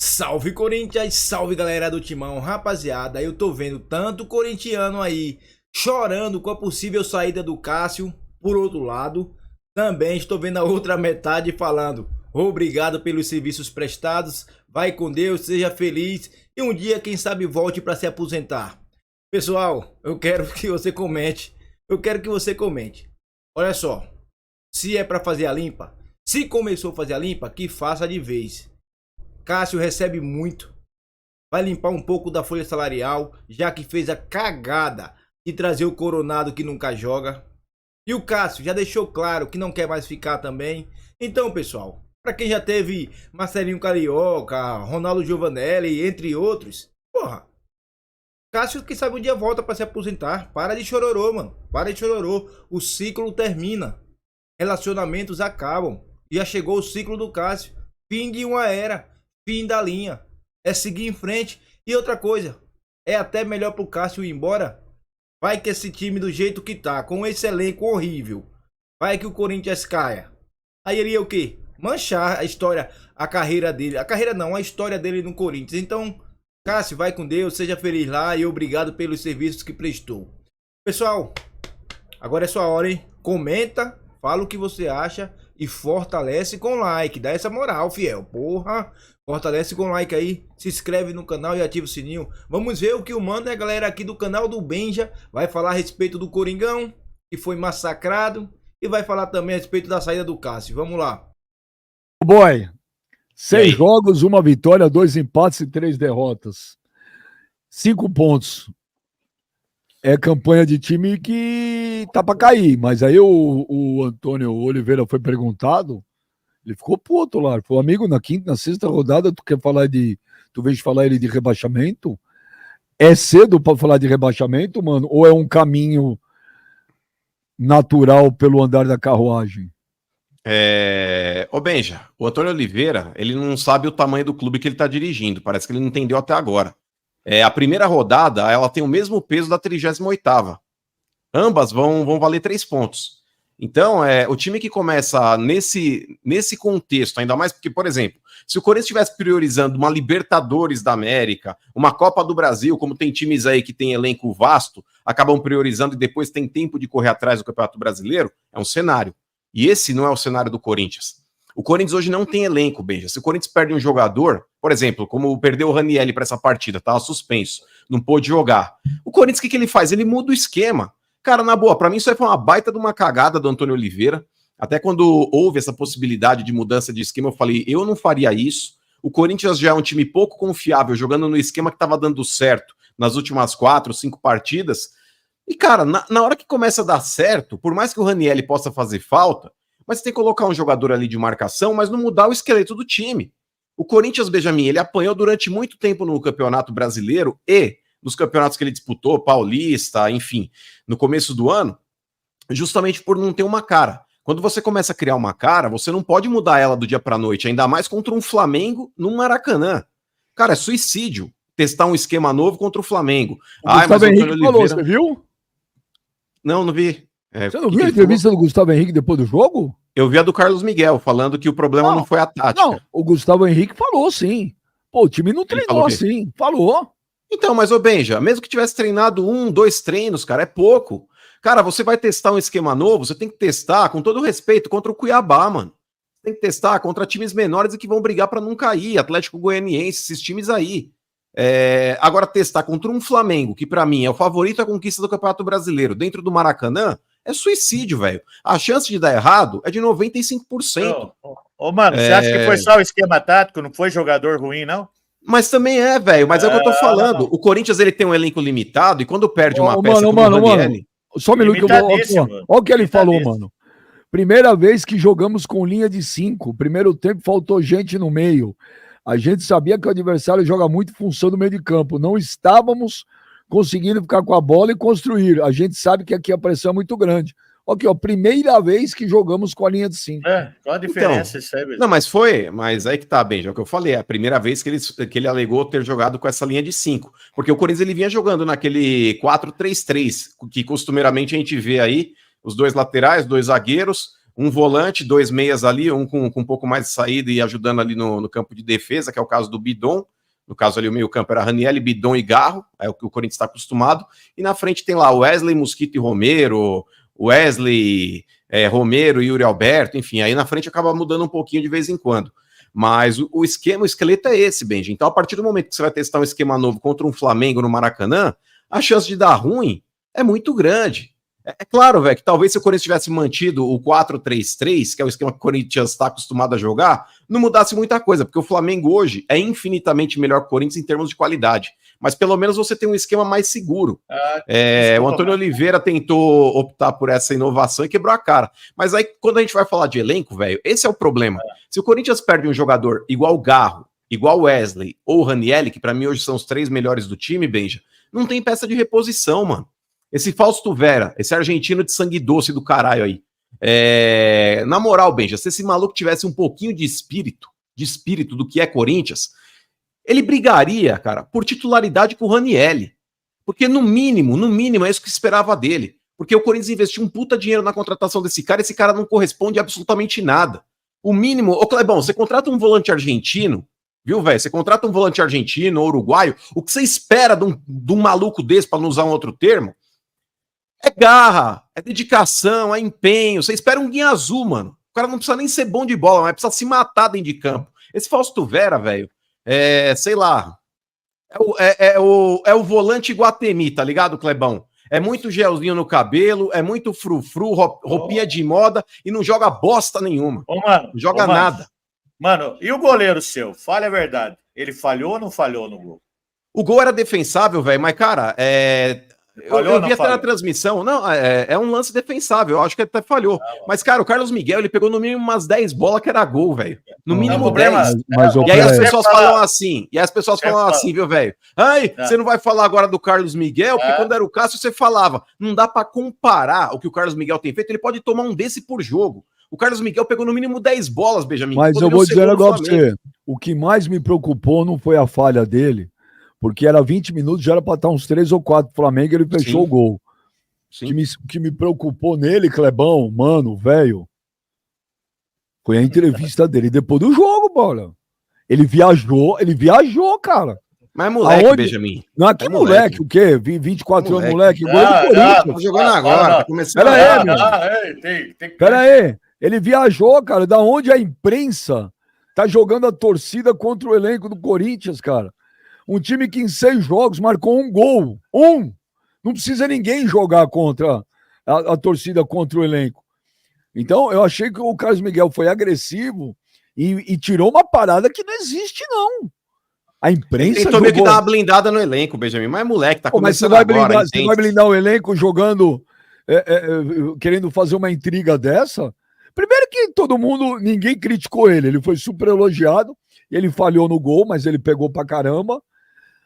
Salve Corinthians, salve galera do Timão, rapaziada, eu tô vendo tanto corintiano aí chorando com a possível saída do Cássio. Por outro lado, também estou vendo a outra metade falando obrigado pelos serviços prestados, vai com Deus, seja feliz e um dia quem sabe volte para se aposentar. Pessoal, eu quero que você comente, olha só, se é para fazer a limpa, se começou a fazer a limpa, que faça de vez. Cássio recebe muito, vai limpar um pouco da folha salarial, já que fez a cagada de trazer o Coronado que nunca joga. E o Cássio já deixou claro que não quer mais ficar também. Então, pessoal, para quem já teve Marcelinho Carioca, Ronaldo Giovanelli, entre outros, porra, Cássio, quem sabe um dia volta para se aposentar. Para de chororô, mano. Para de chororô. O ciclo termina. Relacionamentos acabam. Já chegou o ciclo do Cássio. Fim de uma era. Fim da linha. É seguir em frente. E outra coisa, é até melhor pro Cássio ir embora. Vai que esse time do jeito que tá, com esse elenco horrível, vai que o Corinthians caia. Aí ele ia o quê? Manchar a história, a carreira dele. A carreira não, a história dele no Corinthians. Então, Cássio, vai com Deus, seja feliz lá e obrigado pelos serviços que prestou. Pessoal, agora é sua hora, hein? Comenta, fala o que você acha e fortalece com like. Dá essa moral, fiel. Porra, fortalece com like aí, se inscreve no canal e ativa o sininho. Vamos ver o que o mano e a galera aqui do canal do Benja vai falar a respeito do Coringão, que foi massacrado, e vai falar também a respeito da saída do Cássio. Vamos lá. Boy, 6 jogos, 1 vitória, 2 empates e 3 derrotas. 5 pontos. É campanha de time que tá pra cair, mas aí o Antônio Oliveira foi perguntado, ele ficou puto lá. Foi amigo, na quinta, na sexta rodada, tu vês falar ele de rebaixamento? É cedo pra falar de rebaixamento, mano? Ou é um caminho natural pelo andar da carruagem? Ô Benja, o Antônio Oliveira, ele não sabe o tamanho do clube que ele tá dirigindo, parece que ele não entendeu até agora. A primeira rodada, ela tem o mesmo peso da 38ª. Ambas vão valer 3 pontos. Então, o time que começa nesse contexto, ainda mais porque, por exemplo, se o Corinthians estivesse priorizando uma Libertadores da América, uma Copa do Brasil, como tem times aí que tem elenco vasto, acabam priorizando e depois tem tempo de correr atrás do Campeonato Brasileiro, é um cenário. E esse não é o cenário do Corinthians. O Corinthians hoje não tem elenco, Benja. Se o Corinthians perde um jogador, por exemplo, como perdeu o Ranielli para essa partida, estava suspenso, não pôde jogar. O Corinthians, o que ele faz? Ele muda o esquema. Cara, na boa, para mim isso aí foi uma baita de uma cagada do Antônio Oliveira. Até quando houve essa possibilidade de mudança de esquema, eu falei, eu não faria isso. O Corinthians já é um time pouco confiável, jogando no esquema que estava dando certo nas últimas 4, 5 partidas. E, cara, na hora que começa a dar certo, por mais que o Ranielli possa fazer falta, mas você tem que colocar um jogador ali de marcação, mas não mudar o esqueleto do time. O Corinthians, Benjamin, ele apanhou durante muito tempo no Campeonato Brasileiro e nos campeonatos que ele disputou, Paulista, enfim, no começo do ano, justamente por não ter uma cara. Quando você começa a criar uma cara, você não pode mudar ela do dia para noite, ainda mais contra um Flamengo no Maracanã. Cara, é suicídio testar um esquema novo contra o Flamengo. Gustavo Henrique falou, você viu? Não vi. Você não viu a entrevista do Gustavo Henrique depois do jogo? Eu vi a do Carlos Miguel, falando que o problema não foi a tática. Não, o Gustavo Henrique falou sim. Pô, o time não treinou assim. Falou. Então, mas ô Benja, mesmo que tivesse treinado 1, 2 treinos, cara, é pouco. Cara, você vai testar um esquema novo, você tem que testar, com todo respeito, contra o Cuiabá, mano. Tem que testar contra times menores e que vão brigar pra não cair, Atlético Goianiense, esses times aí. Agora, testar contra um Flamengo, que pra mim é o favorito à conquista do Campeonato Brasileiro, dentro do Maracanã, é suicídio, velho. A chance de dar errado é de 95%. Mano, você acha que foi só o esquema tático, não foi jogador ruim, não? Mas também velho. Mas é o que eu tô falando. O Corinthians, ele tem um elenco limitado e quando perde uma peça como o Ranielli... Só um minuto que eu vou... Olha o que ele falou, mano. Primeira vez que jogamos com linha de 5. Primeiro tempo faltou gente no meio. A gente sabia que o adversário joga muito em função do meio de campo. Não estávamos conseguindo ficar com a bola e construir. A gente sabe que aqui a pressão é muito grande. Aqui, ó, primeira vez que jogamos com a linha de 5. Qual a diferença? Então, não, mas aí que tá, bem, já é o que eu falei, é a primeira vez que ele alegou ter jogado com essa linha de 5, porque o Corinthians ele vinha jogando naquele 4-3-3, que costumeiramente a gente vê aí, os 2 laterais, 2 zagueiros, um volante, 2 meias ali, um com um pouco mais de saída e ajudando ali no campo de defesa, que é o caso do Bidon. No caso ali, o meio-campo era Ranieri, Bidon e Garro, é o que o Corinthians está acostumado. E na frente tem lá Wesley, Mosquito e Romero, Wesley, Romero e Yuri Alberto, enfim, aí na frente acaba mudando um pouquinho de vez em quando. Mas o esqueleto é esse, Benji. Então, a partir do momento que você vai testar um esquema novo contra um Flamengo no Maracanã, a chance de dar ruim é muito grande. É claro, velho, que talvez se o Corinthians tivesse mantido o 4-3-3, que é o esquema que o Corinthians está acostumado a jogar, não mudasse muita coisa, porque o Flamengo hoje é infinitamente melhor que o Corinthians em termos de qualidade. Mas pelo menos você tem um esquema mais seguro. O Antônio Oliveira tentou optar por essa inovação e quebrou a cara. Mas aí, quando a gente vai falar de elenco, velho, esse é o problema. Se o Corinthians perde um jogador igual o Garro, igual o Wesley ou o Ranieri, que para mim hoje são os 3 melhores do time, Benja, não tem peça de reposição, mano. Esse Fausto Vera, esse argentino de sangue doce do caralho aí. Na moral, Benja, se esse maluco tivesse um pouquinho de espírito do que é Corinthians, ele brigaria, cara, por titularidade com o Ranieri. Porque no mínimo, é isso que esperava dele. Porque o Corinthians investiu um puta dinheiro na contratação desse cara, esse cara não corresponde a absolutamente nada. O mínimo... Ô, Clebão, você contrata um volante argentino, viu, velho? Você contrata um volante argentino ou uruguaio, o que você espera de um maluco desse, para não usar um outro termo, é garra, é dedicação, é empenho. Você espera um guinha azul, mano. O cara não precisa nem ser bom de bola, mas precisa se matar dentro de campo. Esse Fausto Vera, velho, sei lá, é o volante Guatemi, tá ligado, Clebão? É muito gelzinho no cabelo, é muito frufru, roupinha de moda e não joga bosta nenhuma. Mano, não joga nada. Mano, e o goleiro seu? Fale a verdade. Ele falhou ou não falhou no gol? O gol era defensável, velho, mas, cara, eu vi até na transmissão. Não, é um lance defensável. Eu acho que ele até falhou. Mas, cara, o Carlos Miguel, ele pegou no mínimo umas 10 bolas que era gol, velho. No mínimo 10. E aí as pessoas falam assim. E as pessoas falam assim, viu, velho? Ai, você não vai falar agora do Carlos Miguel, porque quando era o Cássio, você falava. Não dá pra comparar o que o Carlos Miguel tem feito. Ele pode tomar um desse por jogo. O Carlos Miguel pegou no mínimo 10 bolas, Benjamin. Mas eu vou dizer agora pra você. O que mais me preocupou não foi a falha dele, porque era 20 minutos, já era para estar uns 3 ou 4 pro Flamengo e ele fechou o gol. O que me preocupou nele, Clebão, mano, velho, foi a entrevista dele depois do jogo, Paulo. Ele viajou, cara. Mas é moleque, Benjamin. Não, que moleque, o quê? 24 anos, moleque. Gol do Corinthians. Tá jogando agora, tá começando. Pera aí. Ele viajou, cara. Da onde a imprensa tá jogando a torcida contra o elenco do Corinthians, cara? Um time que em 6 jogos marcou um gol. Não precisa ninguém jogar contra a torcida, contra o elenco. Então, eu achei que o Carlos Miguel foi agressivo e tirou uma parada que não existe, não. A imprensa tentou meio que dar uma blindada no elenco, Benjamin. Mas moleque, tá começando agora. Você vai blindar o elenco jogando, querendo fazer uma intriga dessa? Primeiro que ninguém criticou ele. Ele foi super elogiado. Ele falhou no gol, mas ele pegou pra caramba.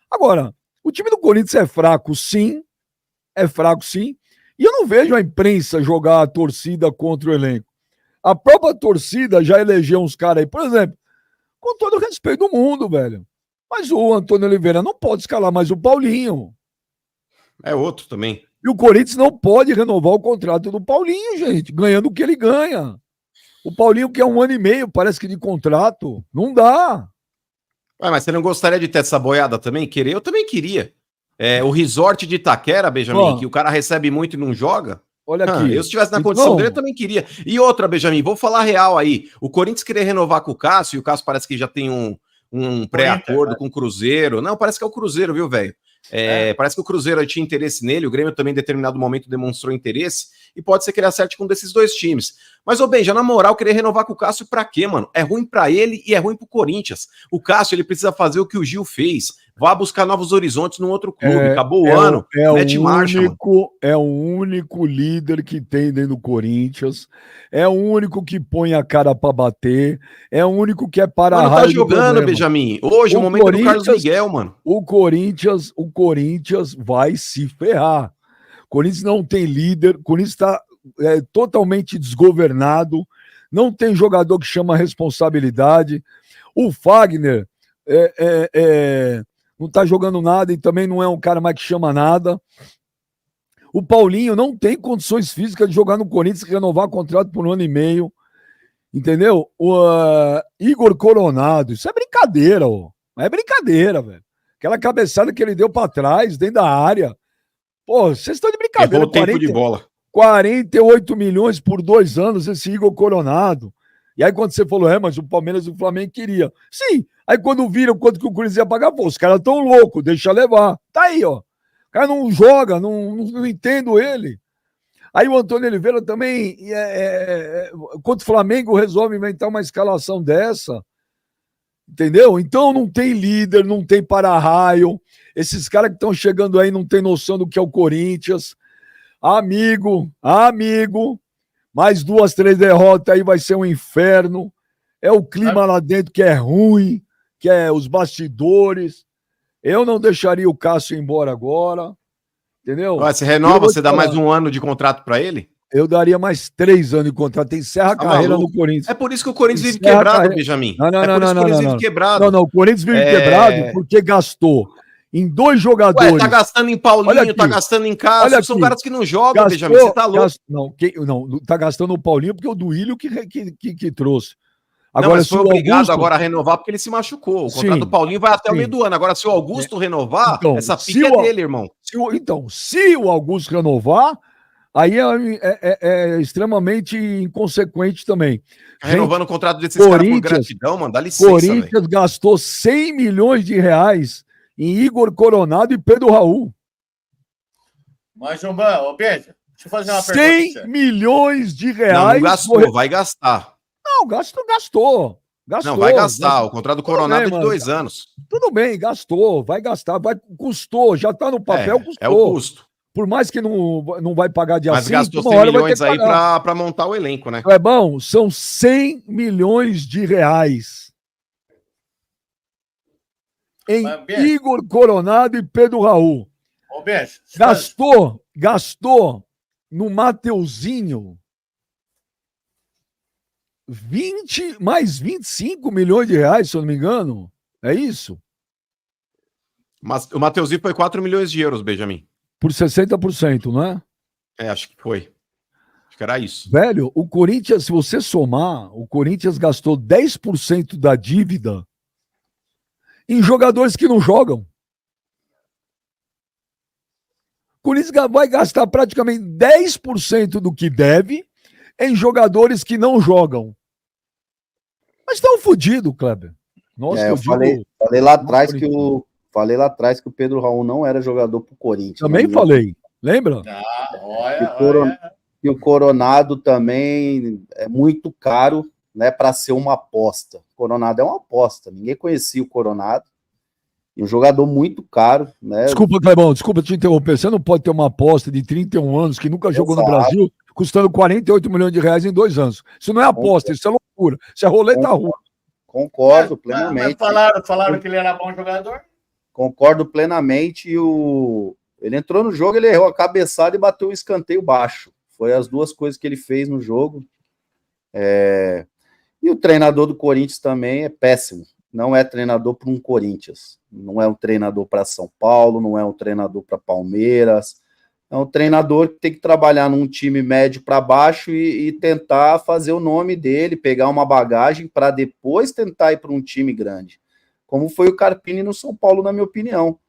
Agora, o time do Corinthians é fraco, sim. E eu não vejo a imprensa jogar a torcida contra o elenco. A própria torcida já elegeu uns caras aí. Por exemplo, com todo o respeito do mundo, velho. Mas o Antônio Oliveira não pode escalar mais o Paulinho. É outro também. E o Corinthians não pode renovar o contrato do Paulinho, gente, ganhando o que ele ganha. O Paulinho quer 1 ano e meio, parece que de contrato. Não dá. Mas você não gostaria de ter essa boiada também? Eu também queria. O resort de Itaquera, Benjamin, que o cara recebe muito e não joga. Olha aqui. Eu, se estivesse na condição dele, eu também queria. E outra, Benjamin, vou falar real aí. O Corinthians querer renovar com o Cássio, e o Cássio parece que já tem um pré-acordo com o Cruzeiro. Não, parece que é o Cruzeiro, viu, velho? Parece que o Cruzeiro tinha interesse nele, o Grêmio também em determinado momento demonstrou interesse, e pode ser que ele acerte com um desses 2 times. Mas, Benja, na moral, querer renovar com o Cássio pra quê, mano? É ruim pra ele e é ruim pro Corinthians. O Cássio, ele precisa fazer o que o Gil fez. Vá buscar novos horizontes num outro clube. Acabou o ano, mete marcha, mano. É o único líder que tem dentro do Corinthians. É o único que põe a cara pra bater. É o único que é para a raiva. Tá jogando, Benjamin. Hoje, o momento do Carlos Miguel, mano. O Corinthians vai se ferrar. O Corinthians não tem líder. O Corinthians tá totalmente desgovernado. Não tem jogador que chama a responsabilidade. O Fagner não tá jogando nada e também não é um cara mais que chama nada. O Paulinho não tem condições físicas de jogar no Corinthians e renovar contrato por 1 ano e meio. Entendeu? O Igor Coronado, isso é brincadeira, ó. É brincadeira, velho. Aquela cabeçada que ele deu pra trás, dentro da área. Pô, vocês estão de brincadeira. Errou o tempo de bola. 48 milhões por 2 anos, esse Igor Coronado. E aí, quando você falou, mas o Palmeiras e o Flamengo queria. Sim. Aí, quando viram quanto que o Corinthians ia pagar, pô, os caras tão loucos, deixa levar. Tá aí, ó. O cara não joga, não entendo ele. Aí o Antônio Oliveira também, contra o Flamengo, resolve inventar uma escalação dessa. Entendeu? Então não tem líder, não tem para-raio. Esses caras que estão chegando aí não tem noção do que é o Corinthians. Amigo, mais 2, 3 derrotas aí vai ser um inferno. É o clima lá dentro que é ruim, que é os bastidores. Eu não deixaria o Cássio ir embora agora. Entendeu? Você renova, você dá mais 1 ano de contrato para ele? Eu daria mais 3 anos de contrato. Encerra a carreira no Corinthians. É por isso que o Corinthians vive quebrado, Benjamin. Não, o Corinthians vive quebrado porque gastou em 2 jogadores. Tá gastando em Paulinho, tá gastando em Cássio. São caras que não jogam, Benjamin. Você tá louco. Não, tá gastando o Paulinho porque é o Duílio que trouxe. Agora, mas foi obrigado agora a renovar porque ele se machucou. O contrato do Paulinho vai até o meio do ano. Agora, se o Augusto renovar, então, essa pica é dele, irmão. Se o Augusto renovar, aí é extremamente inconsequente também. Renovando o contrato desses caras por gratidão, mano, dá licença, Corinthians gastou 100 milhões de reais em Igor Coronado e Pedro Raul. Mas, João, Benja, deixa eu fazer uma pergunta. 100 milhões de reais. Não gastou, vai gastar. Não, gastou. Não, vai gastar. O contrato do Coronado é de 2 anos. Tudo bem, gastou, vai gastar, custou, já tá no papel, custou. É o custo. Por mais que não vai pagar de Mas gastou 100 milhões aí para montar o elenco, né? É bom, são 100 milhões de reais em Igor Coronado e Pedro Raul. Gastou no Mateuzinho mais 25 milhões de reais, se eu não me engano. É isso? Mas o Mateuzinho foi 4 milhões de euros, Benjamin. Por 60%, não é? Acho que foi. Acho que era isso. Velho, o Corinthians, se você somar, o Corinthians gastou 10% da dívida em jogadores que não jogam. O Corinthians vai gastar praticamente 10% do que deve em jogadores que não jogam. Mas estão fodidos, Kleber. Nossa, eu falei lá atrás que o Pedro Raul não era jogador pro Corinthians. Também falei. Lembra? E o Coronado também é muito caro, né, para ser uma aposta. O Coronado é uma aposta. Ninguém conhecia o Coronado. E um jogador muito caro, né? Desculpa, Clebão, desculpa te interromper. Você não pode ter uma aposta de 31 anos que nunca jogou no Brasil, custando 48 milhões de reais em 2 anos. Isso não é aposta, isso é loucura. Isso é roleta russa. Concordo plenamente. Falaram que ele era bom jogador? Concordo plenamente. Ele entrou no jogo, ele errou a cabeçada e bateu o escanteio baixo. Foi as 2 coisas que ele fez no jogo. E o treinador do Corinthians também é péssimo. Não é treinador para um Corinthians. Não é um treinador para São Paulo, não é um treinador para Palmeiras. É um treinador que tem que trabalhar num time médio para baixo e tentar fazer o nome dele, pegar uma bagagem para depois tentar ir para um time grande. Como foi o Carpini no São Paulo, na minha opinião.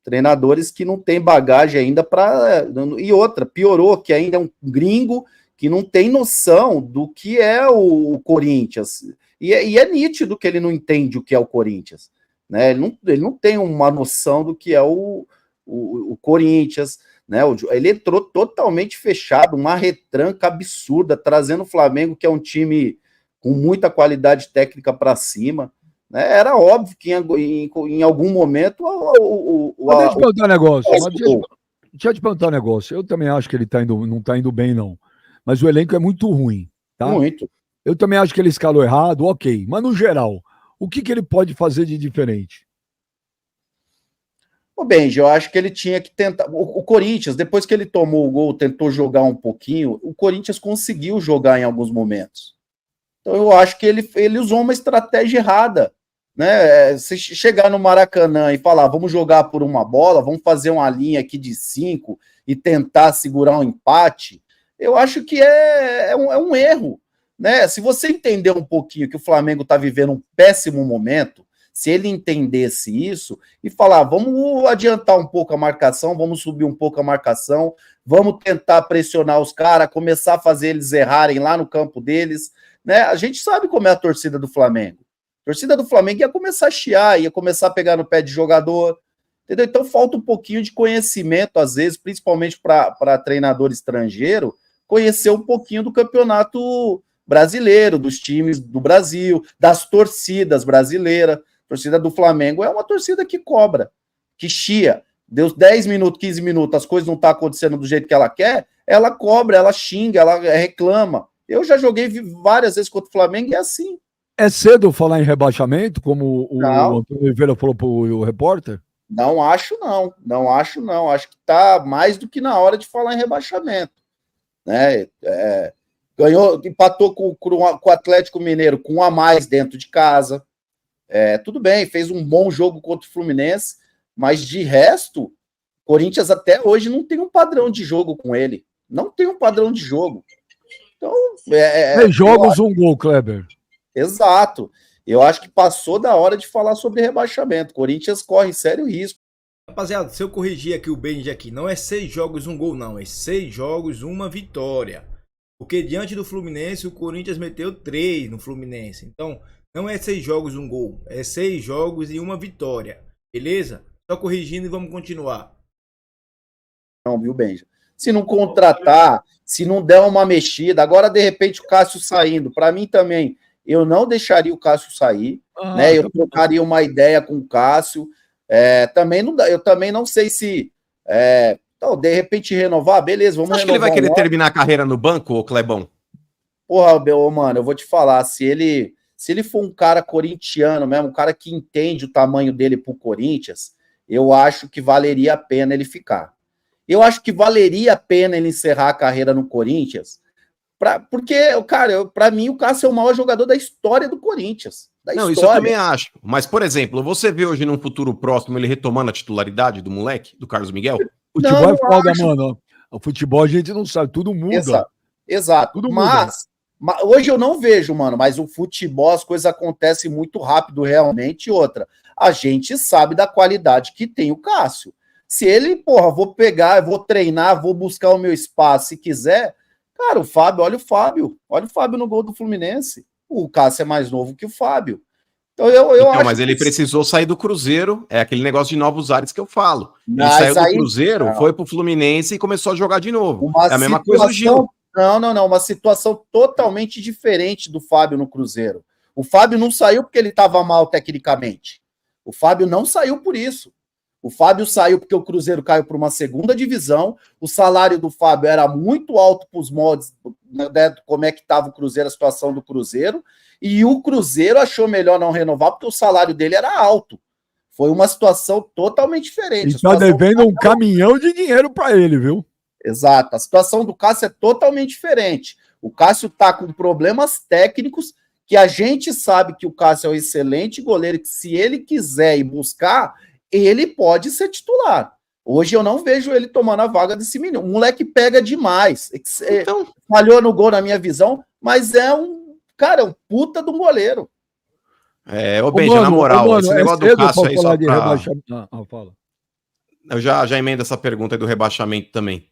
Treinadores que não têm bagagem ainda para... E outra, piorou, que ainda é um gringo que não tem noção do que é o Corinthians. E é nítido que ele não entende o que é o Corinthians. Né? Ele não tem uma noção do que é o Corinthians. Né? Ele entrou totalmente fechado, uma retranca absurda, trazendo o Flamengo, que é um time com muita qualidade técnica para cima. Né? Era óbvio que em algum momento... Deixa eu te perguntar um negócio. Deixa eu te perguntar um negócio. Eu também acho que ele não está indo bem, não. Mas o elenco é muito ruim. Tá? Muito. Eu também acho que ele escalou errado, ok. Mas, no geral, o que ele pode fazer de diferente? Benji, eu acho que ele tinha que tentar... O Corinthians, depois que ele tomou o gol, tentou jogar um pouquinho, o Corinthians conseguiu jogar em alguns momentos. Então, eu acho que ele usou uma estratégia errada. né? Se chegar no Maracanã e falar, vamos jogar por uma bola, vamos fazer uma linha aqui de 5 e tentar segurar um empate, eu acho que é um erro, né? Se você entender um pouquinho que o Flamengo está vivendo um péssimo momento, se ele entendesse isso e falar, vamos adiantar um pouco a marcação, vamos subir um pouco a marcação, vamos tentar pressionar os caras, começar a fazer eles errarem lá no campo deles, né? A gente sabe como é a torcida do Flamengo. A torcida do Flamengo ia começar a chiar, ia começar a pegar no pé de jogador, entendeu? Então falta um pouquinho de conhecimento, às vezes, principalmente para treinador estrangeiro, conhecer um pouquinho do campeonato brasileiro, dos times do Brasil, das torcidas brasileiras. A torcida do Flamengo é uma torcida que cobra, que chia. Deu 10 minutos, 15 minutos, as coisas não estão acontecendo do jeito que ela quer, ela cobra, ela xinga, ela reclama. Eu já joguei várias vezes contra o Flamengo e é assim. É cedo falar em rebaixamento, como o Antônio Oliveira falou para o repórter? Não acho, não. Não acho, não. Acho que está mais do que na hora de falar em rebaixamento. Né? Ganhou, empatou com o Atlético Mineiro com 1 a mais dentro de casa. Tudo bem, fez um bom jogo contra o Fluminense, mas de resto, Corinthians até hoje não tem um padrão de jogo com ele. Não tem um padrão de jogo. Então, 3 jogos, 1 gol, Kleber. Exato. Eu acho que passou da hora de falar sobre rebaixamento. Corinthians corre sério risco. Rapaziada, se eu corrigir aqui o Benji aqui, não é 6 jogos, 1 gol, não. É 6 jogos, 1 vitória. Porque diante do Fluminense, o Corinthians meteu 3 no Fluminense. Então, não é 6 jogos, 1 gol. É 6 jogos e 1 vitória. Beleza? Só corrigindo e vamos continuar. Não, viu, Benja? Se não contratar, se não der uma mexida, agora de repente o Cássio saindo, para mim também, eu não deixaria o Cássio sair, né? Eu trocaria uma ideia com o Cássio. Também não dá, eu também não sei se então, de repente renovar, beleza, vamos renovar. Acho que ele vai querer terminar a carreira no banco, ô Clebão? Porra, mano, eu vou te falar, se ele for um cara corintiano mesmo, um cara que entende o tamanho dele pro Corinthians, eu acho que valeria a pena ele ficar. Eu acho que valeria a pena ele encerrar a carreira no Corinthians, porque, cara, para mim o Cássio é o maior jogador da história do Corinthians. Não, isso eu também acho. Mas, por exemplo, você vê hoje num futuro próximo ele retomando a titularidade do moleque, do Carlos Miguel? Futebol é foda, mano. O futebol a gente não sabe, tudo muda. Exato. Tudo mas hoje eu não vejo, mano, mas o futebol, as coisas acontecem muito rápido realmente. E outra, a gente sabe da qualidade que tem o Cássio. Se ele, vou pegar, vou treinar, vou buscar o meu espaço, se quiser, cara, o Fábio, olha o Fábio no gol do Fluminense. O Cássio é mais novo que o Fábio. Então eu acho. Mas ele precisou sair do Cruzeiro, é aquele negócio de novos ares que eu falo. Ele saiu do Cruzeiro, foi pro Fluminense e começou a jogar de novo. É a mesma coisa do Gil. Não, uma situação totalmente diferente do Fábio no Cruzeiro. O Fábio não saiu porque ele estava mal tecnicamente. O Fábio não saiu por isso. O Fábio saiu porque o Cruzeiro caiu para uma 2ª divisão, o salário do Fábio era muito alto para os moldes, né, como é que estava o Cruzeiro, a situação do Cruzeiro, e o Cruzeiro achou melhor não renovar porque o salário dele era alto. Foi uma situação totalmente diferente. E está devendo um caminhão de dinheiro para ele, viu? Exato. A situação do Cássio é totalmente diferente. O Cássio está com problemas técnicos que a gente sabe que o Cássio é um excelente goleiro, que se ele quiser ir buscar, ele pode ser titular. Hoje eu não vejo ele tomando a vaga desse menino. O moleque pega demais. Então, falhou no gol na minha visão, mas é um puta de um goleiro. Benja, na moral, esse negócio do Cássio aí só pra... fala. Eu já emendo essa pergunta aí do rebaixamento também.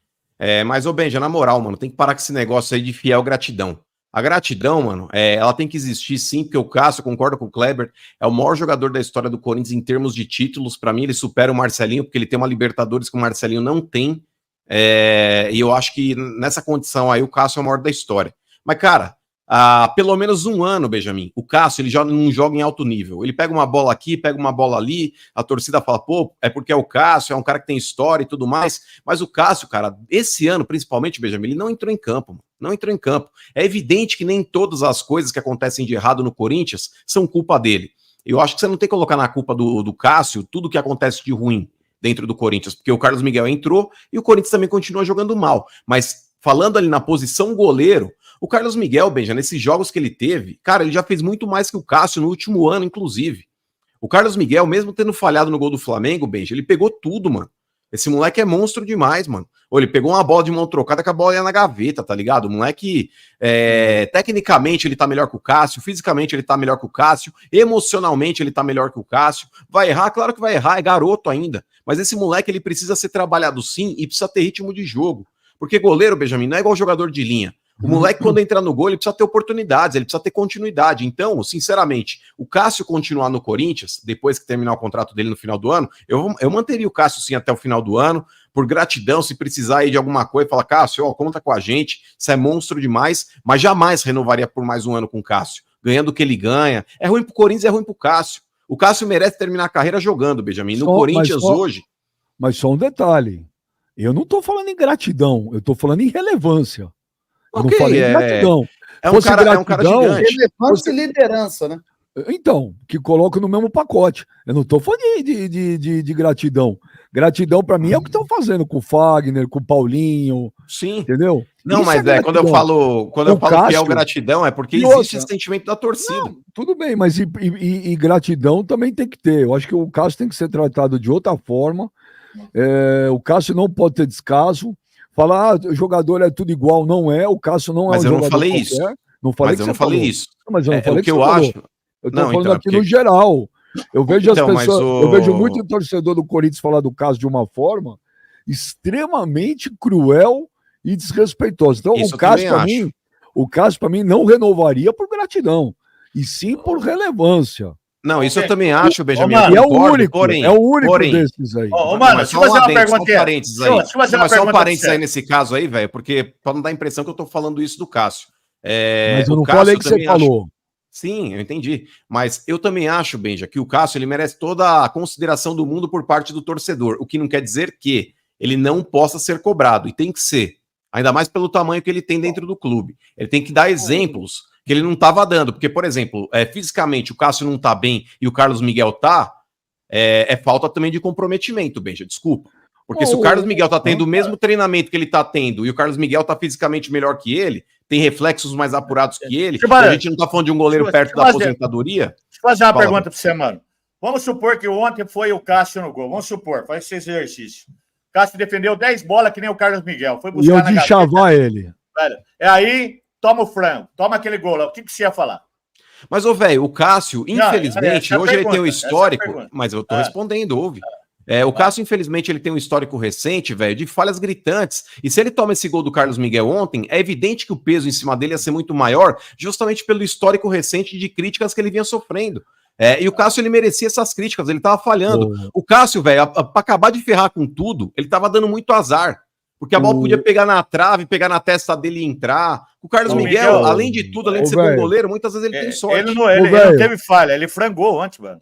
Mas, Benja, na moral, mano, tem que parar com esse negócio aí de fiel gratidão. A gratidão, mano, ela tem que existir sim, porque o Cássio, concordo com o Kleber, é o maior jogador da história do Corinthians em termos de títulos. Para mim, ele supera o Marcelinho, porque ele tem uma Libertadores que o Marcelinho não tem. E eu acho que nessa condição aí, o Cássio é o maior da história. Mas, cara, há pelo menos um ano, Benjamin, o Cássio, ele já não joga em alto nível. Ele pega uma bola aqui, pega uma bola ali, a torcida fala, pô, é porque é o Cássio, é um cara que tem história e tudo mais. Mas o Cássio, cara, esse ano, principalmente, Benjamin, ele não entrou em campo, mano. Não entrou em campo. É evidente que nem todas as coisas que acontecem de errado no Corinthians são culpa dele. Eu acho que você não tem que colocar na culpa do Cássio tudo que acontece de ruim dentro do Corinthians, porque o Carlos Miguel entrou e o Corinthians também continua jogando mal. Mas falando ali na posição goleiro, o Carlos Miguel, Benja, nesses jogos que ele teve, cara, ele já fez muito mais que o Cássio no último ano, inclusive. O Carlos Miguel, mesmo tendo falhado no gol do Flamengo, Benja, ele pegou tudo, mano. Esse moleque é monstro demais, mano. Ou ele pegou uma bola de mão trocada que a bola ia na gaveta, tá ligado? O moleque, tecnicamente, ele tá melhor que o Cássio, fisicamente ele tá melhor que o Cássio, emocionalmente ele tá melhor que o Cássio. Vai errar? Claro que vai errar, é garoto ainda. Mas esse moleque, ele precisa ser trabalhado sim e precisa ter ritmo de jogo. Porque goleiro, Benjamin, não é igual jogador de linha. O moleque, quando entra no gol, ele precisa ter oportunidades, ele precisa ter continuidade. Então, sinceramente, o Cássio continuar no Corinthians, depois que terminar o contrato dele no final do ano, eu manteria o Cássio sim até o final do ano, por gratidão, se precisar aí de alguma coisa, fala, Cássio, ó, conta com a gente, isso é monstro demais, mas jamais renovaria por mais um ano com o Cássio, ganhando o que ele ganha. É ruim pro Corinthians, é ruim pro Cássio. O Cássio merece terminar a carreira jogando, Benjamin. No Corinthians hoje... Mas só um detalhe, eu não tô falando em gratidão, eu tô falando em relevância. Eu não falei gratidão. É um cara gigante. Relevância e liderança, né? Então, que coloca no mesmo pacote. Eu não tô falando de gratidão. Gratidão pra mim é o que estão fazendo com o Fagner, com o Paulinho. Sim. Entendeu? Não, mas quando eu falo que é o gratidão, é porque existe esse sentimento da torcida. Não, tudo bem, mas e gratidão também tem que ter. Eu acho que o Cássio tem que ser tratado de outra forma. O Cássio não pode ter descaso. Falar, o jogador é tudo igual, não é. O Cássio não é um jogador qualquer. Mas eu não falei isso. Mas eu não falei o que eu acho. Eu tô falando aqui no geral. Eu vejo as pessoas, eu vejo muito torcedor do Corinthians falar do Cássio de uma forma extremamente cruel e desrespeitosa. Então, o Cássio para mim não renovaria por gratidão, e sim por relevância. Não, isso eu também acho, Benjamin. É o único desses aí. Mano, deixa eu fazer uma pergunta. Só um parênteses aí nesse caso aí, velho, porque para não dar a impressão que eu tô falando isso do Cássio. Mas eu não falei que você falou. Sim, eu entendi. Mas eu também acho, Benja, que o Cássio ele merece toda a consideração do mundo por parte do torcedor, o que não quer dizer que ele não possa ser cobrado, e tem que ser. Ainda mais pelo tamanho que ele tem dentro do clube. Ele tem que dar exemplos que ele não estava dando. Porque, por exemplo, fisicamente o Cássio não tá bem e o Carlos Miguel tá, é falta também de comprometimento, Benja, desculpa. Porque se o Carlos Miguel tá tendo o mesmo treinamento que ele tá tendo e o Carlos Miguel tá fisicamente melhor que ele, tem reflexos mais apurados que ele, a gente não tá falando de um goleiro perto da aposentadoria. Deixa eu fazer uma pergunta pra você, mano. Vamos supor que ontem foi o Cássio no gol. Vamos supor, faz esse exercício. O Cássio defendeu 10 bolas que nem o Carlos Miguel. Foi buscar na gaveta. Chavar ele. Velho, aí, toma o frango, toma aquele gol lá. O que você ia falar? Mas, velho, o Cássio, infelizmente, hoje ele tem um histórico, mas eu tô respondendo, ouve. O Cássio, infelizmente, ele tem um histórico recente, velho, de falhas gritantes. E se ele toma esse gol do Carlos Miguel ontem, é evidente que o peso em cima dele ia ser muito maior, justamente pelo histórico recente de críticas que ele vinha sofrendo. E o Cássio, ele merecia essas críticas, ele tava falhando. O Cássio, velho, pra acabar de ferrar com tudo, ele tava dando muito azar. Porque a bola podia pegar na trave, pegar na testa dele e entrar. O Carlos Miguel, além de tudo, além de ser bom goleiro, muitas vezes ele tem sorte. Ele não teve falha, ele frangou antes, mano.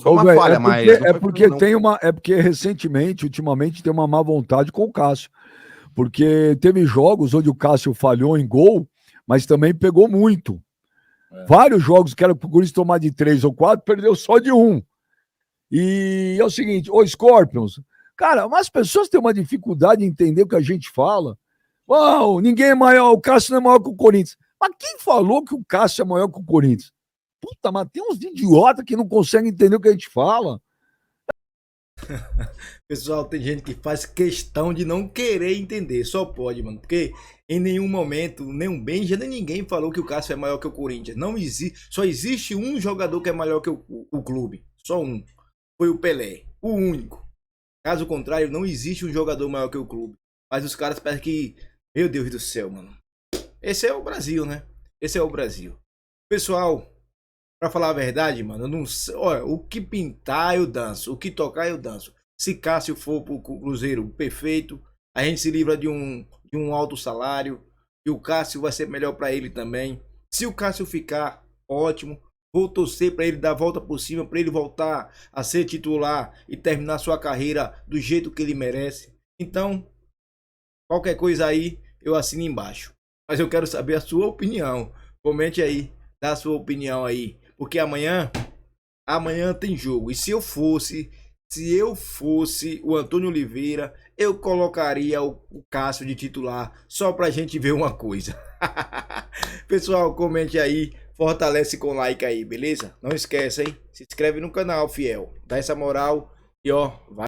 Foi uma falha, mas... porque recentemente, ultimamente, tem uma má vontade com o Cássio. Porque teve jogos onde o Cássio falhou em gol, mas também pegou muito. Vários jogos que era pro Corinthians tomar de 3 ou 4, perdeu só de 1. E é o seguinte, Scorpions... Cara, mas as pessoas têm uma dificuldade em entender o que a gente fala. Uau, ninguém é maior, o Cássio não é maior que o Corinthians. Mas quem falou que o Cássio é maior que o Corinthians? Puta, mas tem uns idiotas que não conseguem entender o que a gente fala. Pessoal, tem gente que faz questão de não querer entender. Só pode, mano. Porque em nenhum momento, nem o Benja, nem ninguém falou que o Cássio é maior que o Corinthians. Não existe. Só existe um jogador que é maior que o clube. Só um. Foi o Pelé. O único. Caso contrário, não existe um jogador maior que o clube. Mas os caras parecem que... Meu Deus do céu, mano. Esse é o Brasil, né? Esse é o Brasil. Pessoal, pra falar a verdade, mano, eu não sei... Olha, o que pintar eu danço. O que tocar eu danço. Se Cássio for pro Cruzeiro, perfeito. A gente se livra de um alto salário. E o Cássio vai ser melhor pra ele também. Se o Cássio ficar, ótimo. Vou torcer para ele dar a volta por cima, para ele voltar a ser titular e terminar sua carreira do jeito que ele merece. Então, qualquer coisa aí, eu assino embaixo. Mas eu quero saber a sua opinião. Comente aí, dá a sua opinião aí. Porque amanhã tem jogo. E se eu fosse o Antônio Oliveira, eu colocaria o Cássio de titular só pra gente ver uma coisa. Pessoal, comente aí. fortalece com like aí, beleza? Não esquece, hein? Se inscreve no canal, fiel. Dá essa moral e ó, vai.